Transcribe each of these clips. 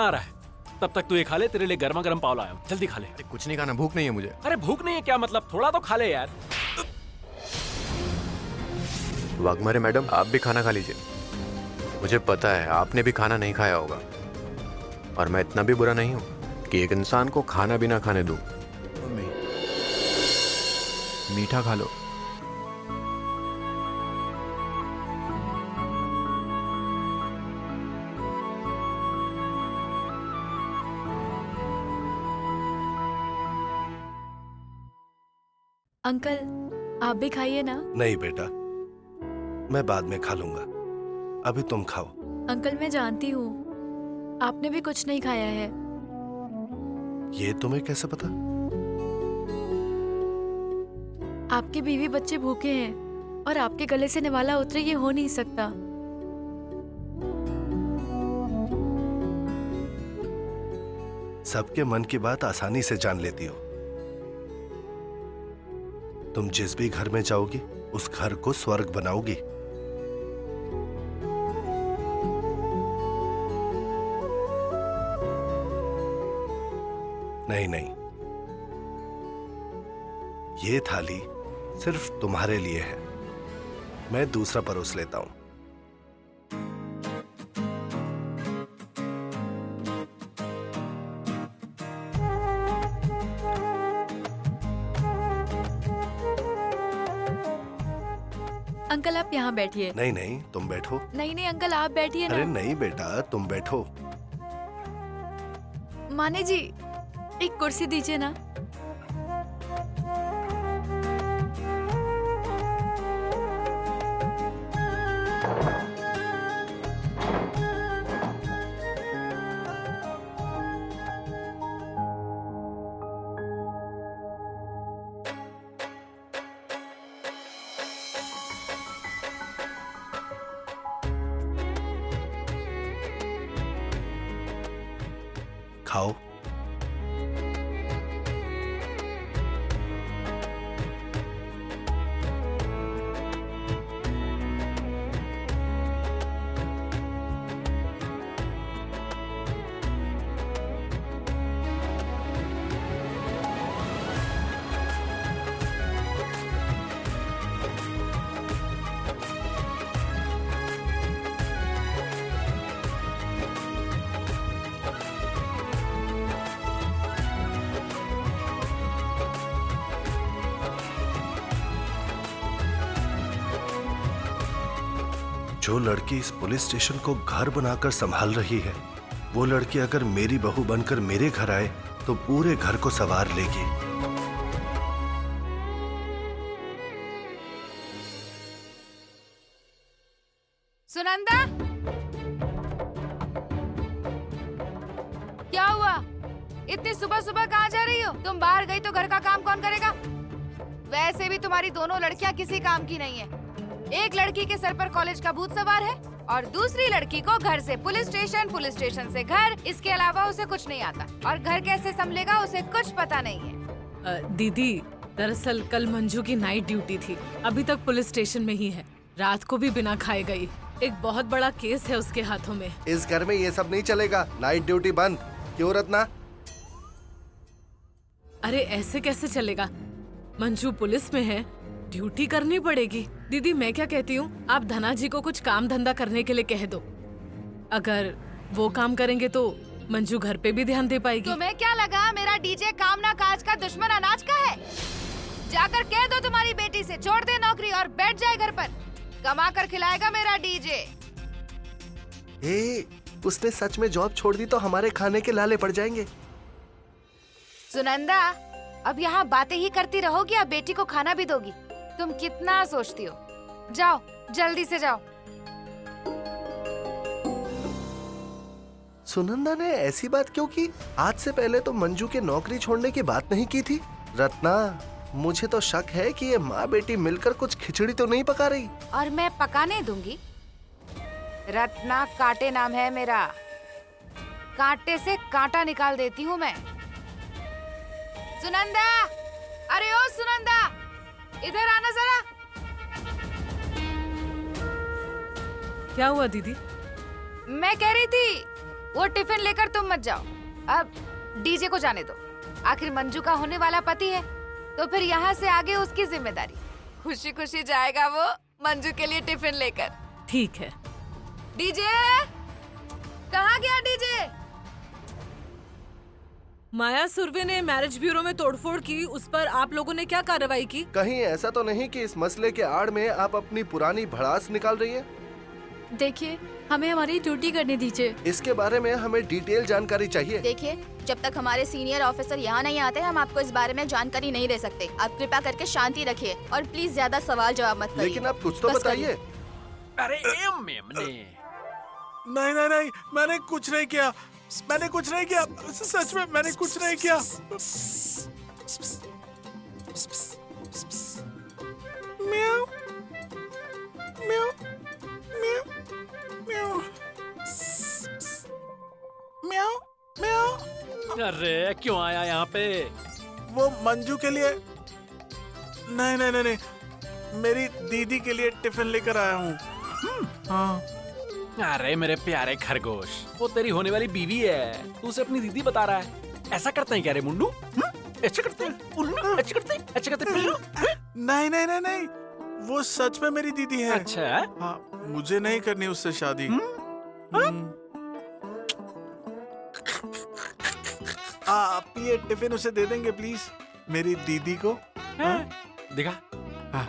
आ रहा है, तब तक तू ये खा ले, तेरे लिए गर्मा गर्म पाव लाया हूं, जल्दी खा ले। अरे कुछ नहीं खाना, भूख नहीं है मुझे। अरे भूख नहीं है क्या मतलब, थोड़ा तो खा ले यार। वाघमारे मैडम, आप भी खाना खा लीजिए। मुझे पता है आपने भी खाना नहीं खाया होगा, और मैं इतना भी बुरा नहीं हूँ कि एक इंसान को खाना भी ना खाने दूं। मम्मी, मीठा खा लो। अंकल, आप भी खाइए ना। नहीं बेटा, मैं बाद में खा लूंगा, अभी तुम खाओ। अंकल, मैं जानती हूँ आपने भी कुछ नहीं खाया है। ये तुम्हें कैसे पता? आपके बीवी बच्चे भूखे हैं और आपके गले से निवाला उतरे, ये हो नहीं सकता। सबके मन की बात आसानी से जान लेती हो। तुम जिस भी घर में जाओगी उस घर को स्वर्ग बनाओगी। नहीं नहीं, ये थाली सिर्फ तुम्हारे लिए है, मैं दूसरा परोस लेता हूं। अंकल, आप यहाँ बैठिए। नहीं नहीं, तुम बैठो। नहीं नहीं अंकल, आप बैठिए अरे ना। नहीं बेटा, तुम बैठो। माने जी, एक कुर्सी दीजिए ना। खाओ। जो लड़की इस पुलिस स्टेशन को घर बनाकर संभाल रही है, वो लड़की अगर मेरी बहू बनकर मेरे घर आए तो पूरे घर को संवार लेगी। सुनंदा, क्या हुआ? इतनी सुबह सुबह कहाँ जा रही हो? तुम बाहर गई तो घर का काम कौन करेगा? वैसे भी तुम्हारी दोनों लड़कियाँ किसी काम की नहीं है। एक लड़की के सर पर कॉलेज का भूत सवार है और दूसरी लड़की को घर से पुलिस स्टेशन से घर, इसके अलावा उसे कुछ नहीं आता। और घर कैसे संभलेगा उसे कुछ पता नहीं है। दीदी, दरअसल कल मंजू की नाइट ड्यूटी थी, अभी तक पुलिस स्टेशन में ही है, रात को भी बिना खाए गई। एक बहुत बड़ा केस है उसके हाथों में। इस घर में ये सब नहीं चलेगा, नाइट ड्यूटी बंद। क्यों रत्ना? अरे ऐसे कैसे चलेगा, मंजू पुलिस में है, ड्यूटी करनी पड़ेगी। दीदी मैं क्या कहती हूँ, आप धना जी को कुछ काम धंधा करने के लिए कह दो, अगर वो काम करेंगे तो मंजू घर पे भी ध्यान दे पाएगी। तुम्हें क्या लगा मेरा डीजे काम ना काज का दुश्मन अनाज का है? जाकर कह दो तुम्हारी बेटी से छोड़ दे नौकरी और बैठ जाए घर पर, कमा कर खिलाएगा मेरा डीजे। उसने सच में जॉब छोड़ दी तो हमारे खाने के लाले पड़ जाएंगे। सुनंदा, अब यहाँ बातें ही करती रहोगी या बेटी को खाना भी दोगी? तुम कितना सोचती हो? जाओ, जल्दी से जाओ। सुनंदा ने ऐसी बात क्यों की? आज से पहले तो मंजू के नौकरी छोड़ने की बात नहीं की थी। रत्ना, मुझे तो शक है कि ये माँ बेटी मिलकर कुछ खिचड़ी तो नहीं पका रही। और मैं पकाने दूंगी? रत्ना कांटे नाम है मेरा, कांटे से कांटा निकाल देती हूँ मैं। सुनंदा, अरे ओ सुनंदा, इधर आना जरा। क्या हुआ दीदी? मैं कह रही थी वो टिफिन लेकर तुम मत जाओ। अब डीजे को जाने दो, आखिर मंजू का होने वाला पति है, तो फिर यहाँ से आगे उसकी जिम्मेदारी। खुशी खुशी जाएगा वो मंजू के लिए टिफिन लेकर। ठीक है। डीजे कहाँ गया डीजे? माया सुरभि ने मैरिज ब्यूरो में तोड़फोड़ की, उस पर आप लोगों ने क्या कार्रवाई की? कहीं ऐसा तो नहीं कि इस मसले के आड़ में आप अपनी पुरानी भड़ास निकाल रही है? देखिए, हमें हमारी ड्यूटी करने दीजिए। इसके बारे में हमें डिटेल जानकारी चाहिए। देखिए, जब तक हमारे सीनियर ऑफिसर यहाँ नहीं आते हम आपको इस बारे में जानकारी नहीं दे सकते। आप कृपया करके शांति रखिए और प्लीज ज्यादा सवाल जवाब मत करिए। लेकिन आप कुछ तो बस बताइए। अरे मैम ने नहीं नहीं नहीं, मैंने कुछ नहीं किया, मैंने कुछ नहीं किया, सच में मैंने कुछ नहीं किया। म्याऊ म्याऊ म्याऊ म्याऊ म्याऊ म्याऊ। अरे क्यों आया यहाँ पे? वो मंजू के लिए नहीं नहीं नहीं नहीं, मेरी दीदी के लिए टिफिन लेकर आया हूँ। हाँ अरे मेरे प्यारे खरगोश, वो तेरी होने वाली बीवी है, तू उसे अपनी दीदी बता रहा है। ऐसा करते हैं क्या रे मुंडू? ऐसे करते हैं उल्लू, ऐसे करते हैं, ऐसे करते हैं पिल्लू। नहीं नहीं नहीं नहीं, वो सच में मेरी दीदी है। अच्छा हाँ, मुझे नहीं करनी उससे शादी। आप ये टिफिन उसे दे देंगे प्लीज, मेरी दीदी को। हाँ? दिखा। हाँ।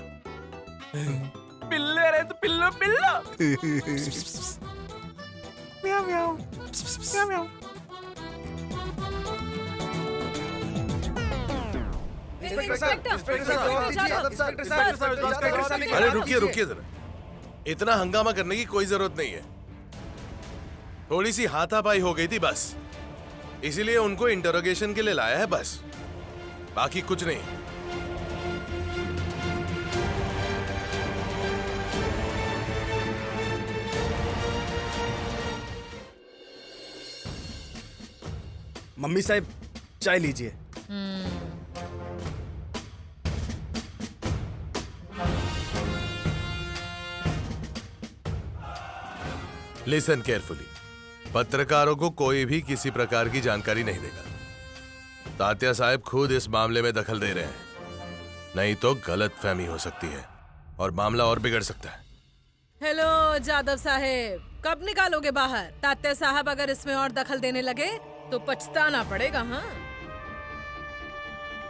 पिल्ले रे तो पिल्लो पिल्लो। म्याऊ म्याऊ म्याऊ म्याऊ। अरे रुकिए रुकिए जरा, इतना हंगामा करने की कोई जरूरत नहीं है। थोड़ी सी हाथापाई हो गई थी बस, इसीलिए उनको इंटरोगेशन के लिए लाया है बस, बाकी कुछ नहीं। मम्मी साहब चाय लीजिए। लिसन केयरफुली, पत्रकारों को कोई भी किसी प्रकार की जानकारी नहीं देगा। तात्या साहब खुद इस मामले में दखल दे रहे हैं, नहीं तो गलतफहमी हो सकती है और मामला और बिगड़ सकता है। हेलो जादव साहेब, कब निकालोगे बाहर? तात्या साहब अगर इसमें और दखल देने लगे तो पछताना पड़ेगा। हाँ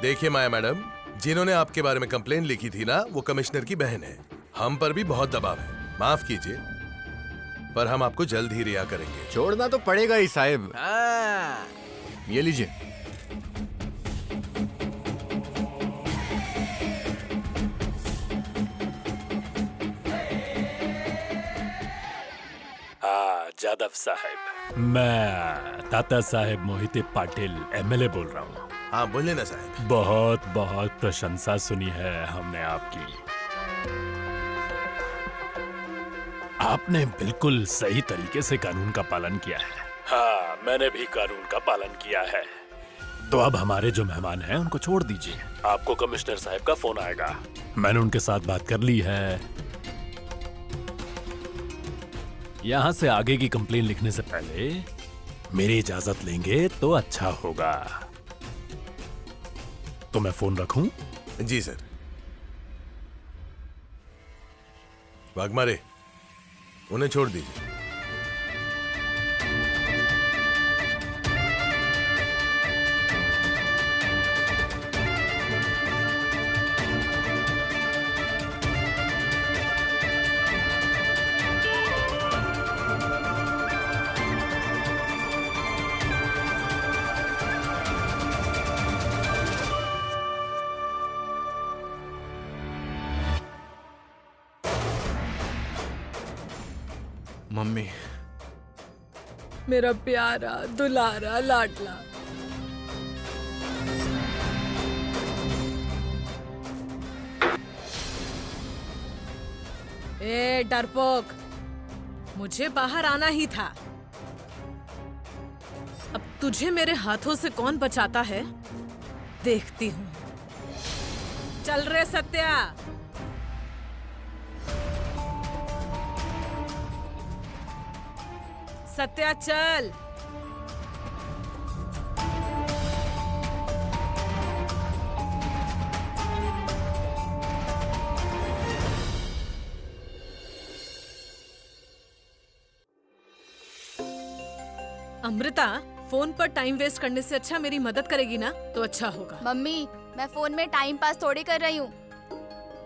देखिए माया मैडम, जिन्होंने आपके बारे में कंप्लेन लिखी थी ना, वो कमिश्नर की बहन है। हम पर भी बहुत दबाव है, माफ कीजिए, पर हम आपको जल्द ही रिहा करेंगे। छोड़ना तो पड़ेगा ही साहब। ये लीजिए। हाँ जादव साहब, मैं तात्या साहेब मोहिते पाटिल एमएलए बोल रहा हूँ। हाँ बोले ना साहब। बहुत बहुत प्रशंसा सुनी है हमने आपकी। आपने बिल्कुल सही तरीके से कानून का पालन किया है। हाँ मैंने भी कानून का पालन किया है। तो अब हमारे जो मेहमान हैं उनको छोड़ दीजिए, आपको कमिश्नर साहब का फोन आएगा। मैंने उनके साथ बात कर ली है। यहाँ से आगे की कंप्लेन लिखने से पहले मेरी इजाजत लेंगे तो अच्छा होगा। तो मैं फोन रखूं? जी सर। वाघमारे, उन्हें छोड़ दीजिए। मम्मी, मेरा प्यारा दुलारा लाडला। ए डरपोक, मुझे बाहर आना ही था। अब तुझे मेरे हाथों से कौन बचाता है देखती हूँ। चल रे सत्या। सत्या चल। अमृता, फोन पर टाइम वेस्ट करने से अच्छा मेरी मदद करेगी ना तो अच्छा होगा। मम्मी, मैं फोन में टाइम पास थोड़ी कर रही हूँ,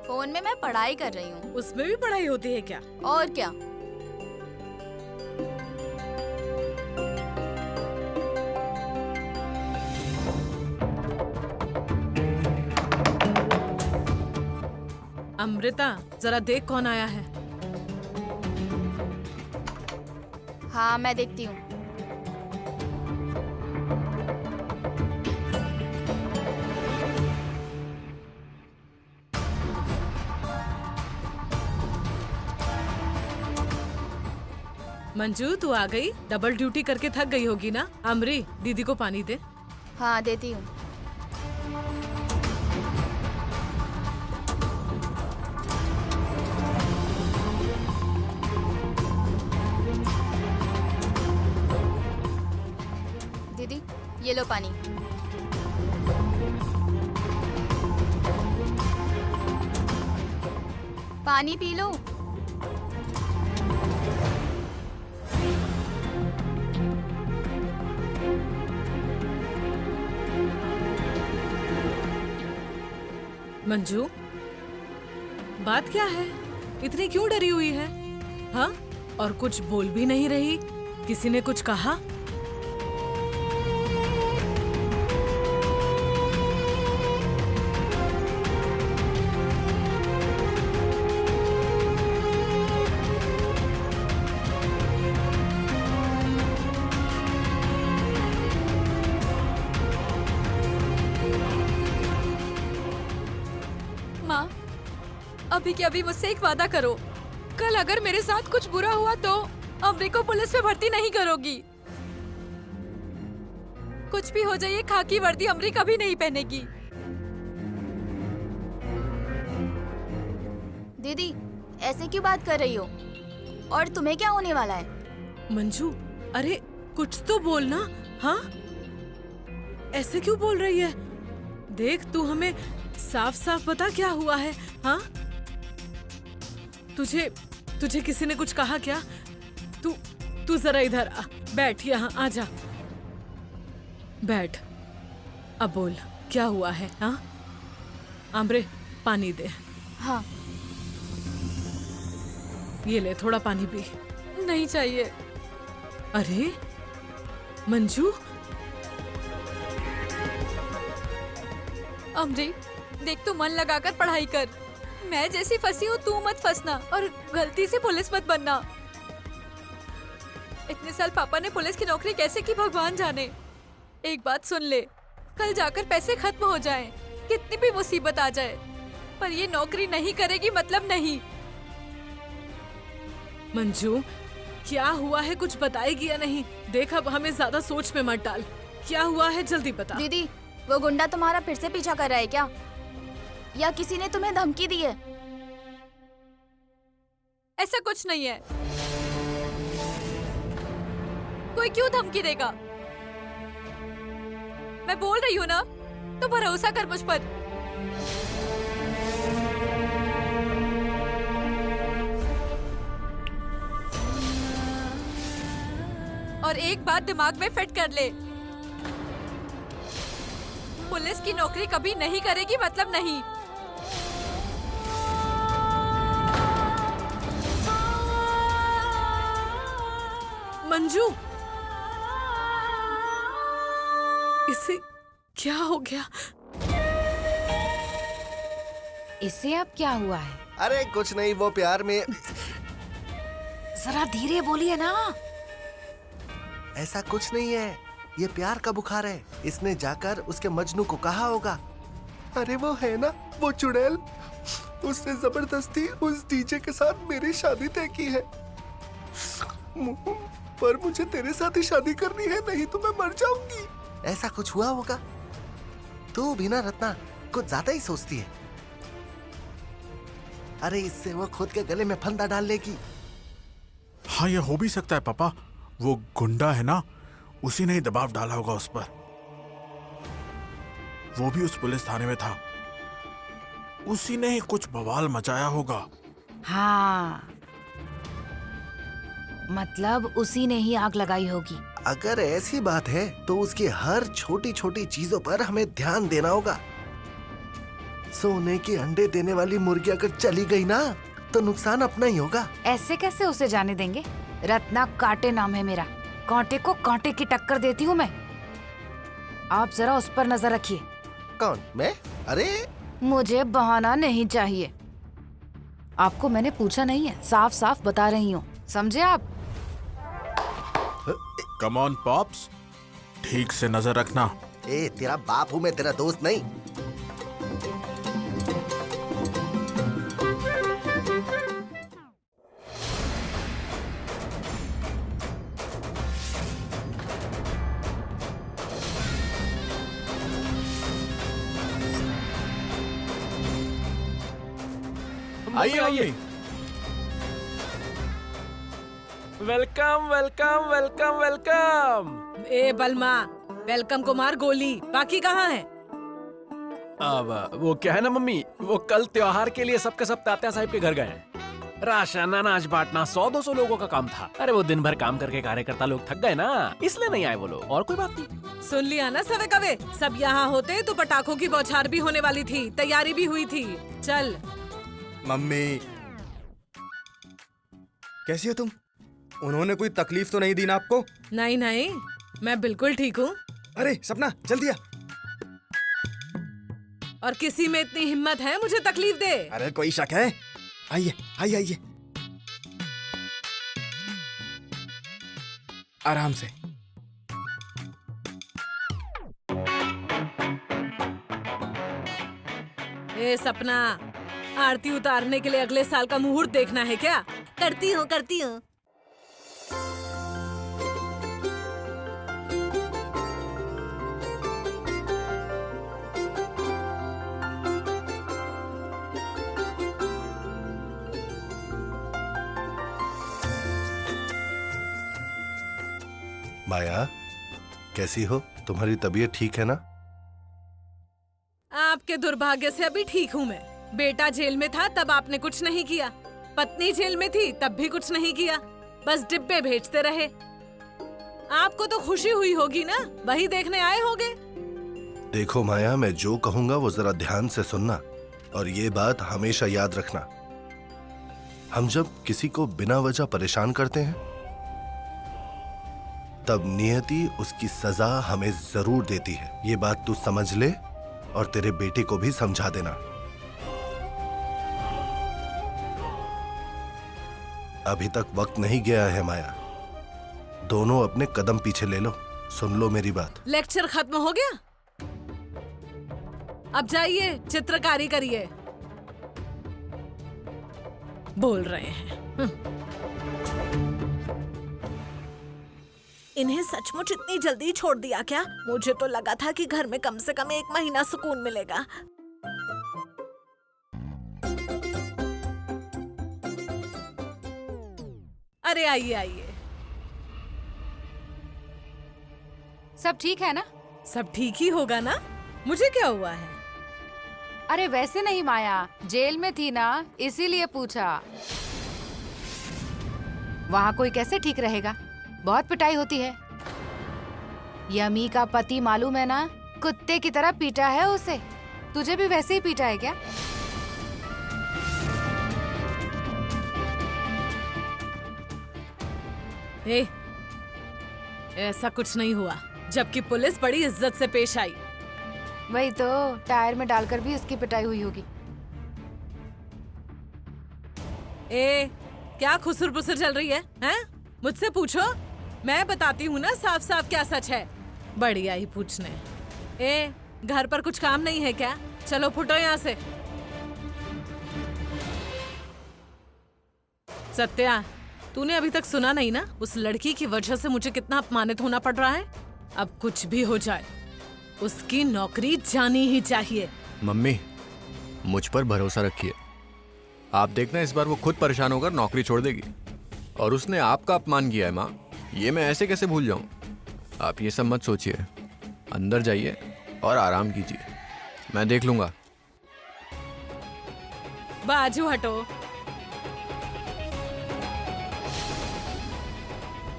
फोन में मैं पढ़ाई कर रही हूँ। उसमें भी पढ़ाई होती है क्या? और क्या। अमृता, जरा देख कौन आया है। हाँ, मैं देखती हूँ। मंजू, तू आ गई? डबल ड्यूटी करके थक गई होगी ना। अमरी, दीदी को पानी दे। हाँ, देती हूँ। दीदी, ये लो पानी। पानी पी लो। मंजू, बात क्या है? इतनी क्यों डरी हुई है? हाँ? और कुछ बोल भी नहीं रही? किसी ने कुछ कहा? माँ, अभी के अभी मुझसे एक वादा करो, कल अगर मेरे साथ कुछ बुरा हुआ तो अमरी को पुलिस में भर्ती नहीं करोगी। कुछ भी हो जाए, ये खाकी वर्दी अमरी कभी नहीं पहनेगी। दीदी, ऐसे क्यों बात कर रही हो? और तुम्हें क्या होने वाला है? मंजू, अरे कुछ तो बोलना। हाँ? ऐसे क्यों बोल रही है? देख, तू हमें साफ साफ बता क्या हुआ है। हाँ? तुझे किसी ने कुछ कहा क्या? तू जरा इधर आ, बैठ, यहाँ आ जा, बैठ। अब बोल, क्या हुआ है? हाँ? आमरे, पानी दे। हाँ। ये ले, थोड़ा पानी पी। नहीं चाहिए। अरे मंजू, अमरी, देख, तू मन लगाकर पढ़ाई कर। मैं जैसी फंसी हूँ तू मत फंसना, और गलती से पुलिस मत बनना। इतने साल पापा ने पुलिस की नौकरी कैसे की भगवान जाने। एक बात सुन ले, कल जाकर पैसे खत्म हो जाएं, कितनी भी मुसीबत आ जाए, पर ये नौकरी नहीं करेगी मतलब नहीं। मंजू, क्या हुआ है? कुछ बताएगी या नहीं? देख, अब हमें ज्यादा सोच में मत डाल। क्या हुआ है, जल्दी बता। दीदी, वो गुंडा तुम्हारा फिर से पीछा कर रहा है क्या? या किसी ने तुम्हें धमकी दी है? ऐसा कुछ नहीं है। कोई क्यों धमकी देगा? मैं बोल रही हूँ ना, तो भरोसा कर मुझ पर। और एक बात दिमाग में फिट कर ले, पुलिस की नौकरी कभी नहीं करेगी मतलब नहीं। मंजू, इसे क्या हो गया? इससे अब क्या हुआ है? अरे कुछ नहीं, वो प्यार में। जरा धीरे बोलिए ना। ऐसा कुछ नहीं है, ये प्यार का बुखार है। इसने जाकर उसके मजनू को कहा होगा, अरे वो है ना वो चुड़ैल, उसने जबरदस्ती उस डीजे के साथ मेरी शादी तय की है, पर मुझे तेरे साथ ही शादी करनी है, नहीं तो मैं मर जाऊंगी। ऐसा कुछ हुआ होगा। तू भी ना रत्ना, कुछ ज्यादा ही सोचती है। अरे इससे वो खुद के गले में फंदा डाल लेगी। हाँ, ये हो भी सकता है पापा। वो गुंडा है ना, उसी ने ही दबाव डाला होगा उस पर। वो भी उस पुलिस थाने में था, उसी ने ही कुछ बवाल मचाया होगा। हाँ, मतलब उसी ने ही आग लगाई होगी। अगर ऐसी बात है तो उसकी हर छोटी छोटी चीजों पर हमें ध्यान देना होगा। सोने के अंडे देने वाली मुर्गी अगर चली गई ना तो नुकसान अपना ही होगा। ऐसे कैसे उसे जाने देंगे? रत्ना कांटे नाम है मेरा, कांटे को कांटे की टक्कर देती हूँ मैं। आप जरा उस पर नजर रखिए। कौन, मैं? अरे मुझे बहाना नहीं चाहिए। आपको मैंने पूछा नहीं है, साफ साफ बता रही हूँ, समझे आप? कम ऑन पॉप्स, ठीक से नजर रखना। ए, तेरा बाप हूँ मैं, तेरा दोस्त नहीं। आइए आइए। Welcome welcome welcome welcome. ए बलमा, वेलकम को मार गोली, बाकी कहाँ है? अब वो क्या है ना मम्मी, वो कल त्योहार के लिए सबके सब तात्या साहब के घर गए हैं। राशन अनाज बांटना 100-200 लोगों का काम था। अरे वो दिन भर काम करके कार्यकर्ता लोग थक गए ना, इसलिए नहीं आए वो लोग, और कोई बात नहीं। सुन लिया ना सवे कवे, सब यहाँ होते तो पटाखों की बौछार भी होने वाली थी, तैयारी भी हुई थी। चल। मम्मी, कैसी हो तुम? उन्होंने कोई तकलीफ तो नहीं दी ना आपको? नहीं नहीं, मैं बिल्कुल ठीक हूँ। अरे सपना, जल्दी आ। और किसी में इतनी हिम्मत है मुझे तकलीफ दे? अरे कोई शक है? आइए आइए आइए, आराम से। ए सपना, आरती उतारने के लिए अगले साल का मुहूर्त देखना है क्या? करती हूँ करती हूँ। माया, कैसी हो? तुम्हारी तबीयत ठीक है ना? आपके दुर्भाग्य से अभी ठीक हूँ मैं। बेटा जेल में था तब आपने कुछ नहीं किया, पत्नी जेल में थी तब भी कुछ नहीं किया, बस डिब्बे भेजते रहे। आपको तो खुशी हुई होगी ना, वही देखने आए होगे। देखो माया, मैं जो कहूंगा वो जरा ध्यान से सुनना, और ये बात हमेशा याद रखना। हम जब किसी को बिना वजह परेशान करते हैं तब नियति उसकी सजा हमें जरूर देती है। ये बात तू समझ ले और तेरे बेटे को भी समझा देना। अभी तक वक्त नहीं गया है माया, दोनों अपने कदम पीछे ले लो। सुन लो मेरी बात। लेक्चर खत्म हो गया, अब जाइए चित्रकारी करिए। बोल रहे हैं। इन्हें सचमुच इतनी जल्दी छोड़ दिया क्या? मुझे तो लगा था कि घर में कम से कम 1 महीना सुकून मिलेगा। अरे आइए आइए। सब ठीक है ना? सब ठीक ही होगा ना, मुझे क्या हुआ है? अरे वैसे नहीं माया, जेल में थी ना इसीलिए पूछा। वहाँ कोई कैसे ठीक रहेगा, बहुत पिटाई होती है। यमी का पति मालूम है ना, कुत्ते की तरह पीटा है उसे। तुझे भी वैसे ही पीटा है क्या? ए, ऐसा कुछ नहीं हुआ, जबकि पुलिस बड़ी इज्जत से पेश आई। वही तो, टायर में डालकर भी इसकी पिटाई हुई होगी। ए, क्या खुसर पुसर चल रही है? हैं? मुझसे पूछो, मैं बताती हूँ ना साफ साफ क्या सच है। बड़ी आई पूछने। ए, घर पर कुछ काम नहीं है क्या? चलो फुटो यहाँ से। सत्या, तूने अभी तक सुना नहीं ना, उस लड़की की वजह से मुझे कितना अपमानित होना पड़ रहा है। अब कुछ भी हो जाए, उसकी नौकरी जानी ही चाहिए। मम्मी, मुझ पर भरोसा रखिए, आप देखना इस बार वो खुद परेशान होकर नौकरी छोड़ देगी। और उसने आपका अपमान किया है माँ, ये मैं ऐसे कैसे भूल जाऊं? आप ये सब मत सोचिए, अंदर जाइए और आराम कीजिए, मैं देख लूंगा। बाजू हटो।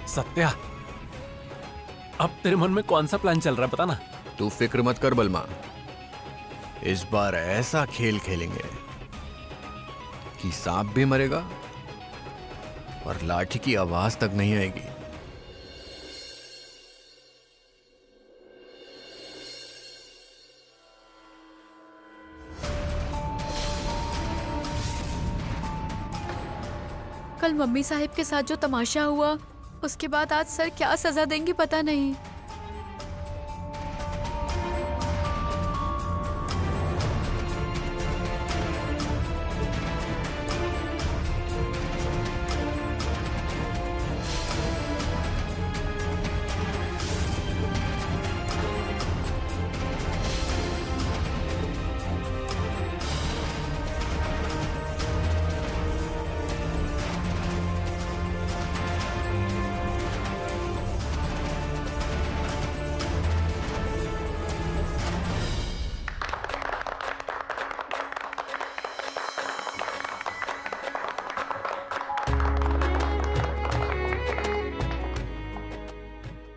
सत्या, अब तेरे मन में कौन सा प्लान चल रहा है पता ना? तू फिक्र मत कर बलमा, इस बार ऐसा खेल खेलेंगे कि सांप भी मरेगा और लाठी की आवाज तक नहीं आएगी। कल मम्मी साहिब के साथ जो तमाशा हुआ, उसके बाद आज सर क्या सजा देंगे पता नहीं।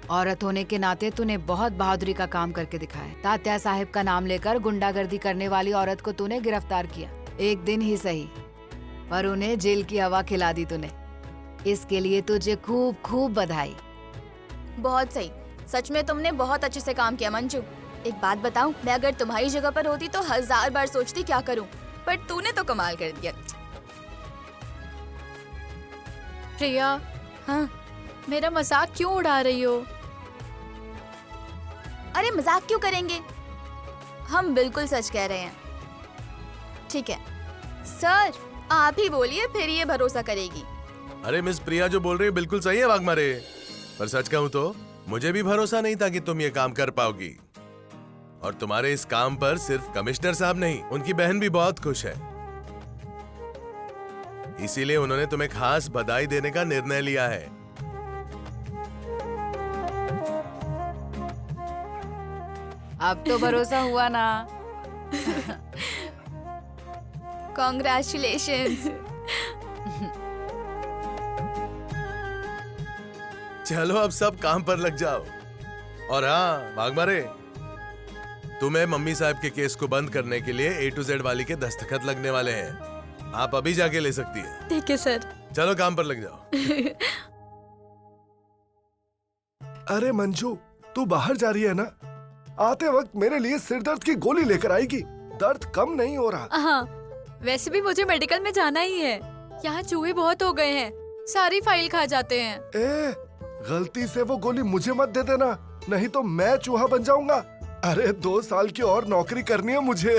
औरत होने के नाते तूने बहुत बहादुरी का काम करके दिखाया। तात्या साहिब का नाम लेकर गुंडागर्दी करने वाली औरत को तूने गिरफ्तार किया, एक दिन ही सही, पर उन्हें जेल की हवा खिला दी तूने। इसके लिए तुझे खूब खूब बधाई। बहुत सही, सच में तुमने बहुत अच्छे से काम किया मंजू। एक बात बताऊं, मैं अगर तुम्हारी जगह पर होती तो 1000 बार सोचती क्या करूं, पर तूने तो कमाल कर दिया। प्रिया, हाँ, मेरा मजाक क्यों उड़ा रही हो? अरे मजाक क्यों करेंगे, हम बिल्कुल सच कह रहे हैं। ठीक है सर, आप ही बोलिए, फिर ये भरोसा करेगी। अरे मिस प्रिया जो बोल रही है बिल्कुल सही है वाघमारे, पर सच कहूं तो मुझे भी भरोसा नहीं था कि तुम ये काम कर पाओगी। और तुम्हारे इस काम पर सिर्फ कमिश्नर साहब नहीं, उनकी बहन भी बहुत खुश है। इसीलिए उन्होंने तुम्हें खास बधाई देने का निर्णय लिया है। अब तो भरोसा हुआ ना? कॉन्ग्रेचुलेशंस। चलो अब सब काम पर लग जाओ। और हाँ वाघमारे, तुम्हें मम्मी साहब के केस को बंद करने के लिए A to Z वाली के दस्तखत लगने वाले हैं। आप अभी जाके ले सकती हैं। ठीक है सर। चलो काम पर लग जाओ। अरे मंजू, तू बाहर जा रही है ना? आते वक्त मेरे लिए सिर दर्द की गोली लेकर आएगी, दर्द कम नहीं हो रहा। हाँ, वैसे भी मुझे मेडिकल में जाना ही है। यहाँ चूहे बहुत हो गए हैं, सारी फाइल खा जाते हैं। ए, गलती से वो गोली मुझे मत दे देना, नहीं तो मैं चूहा बन जाऊंगा। अरे 2 साल की और नौकरी करनी है मुझे।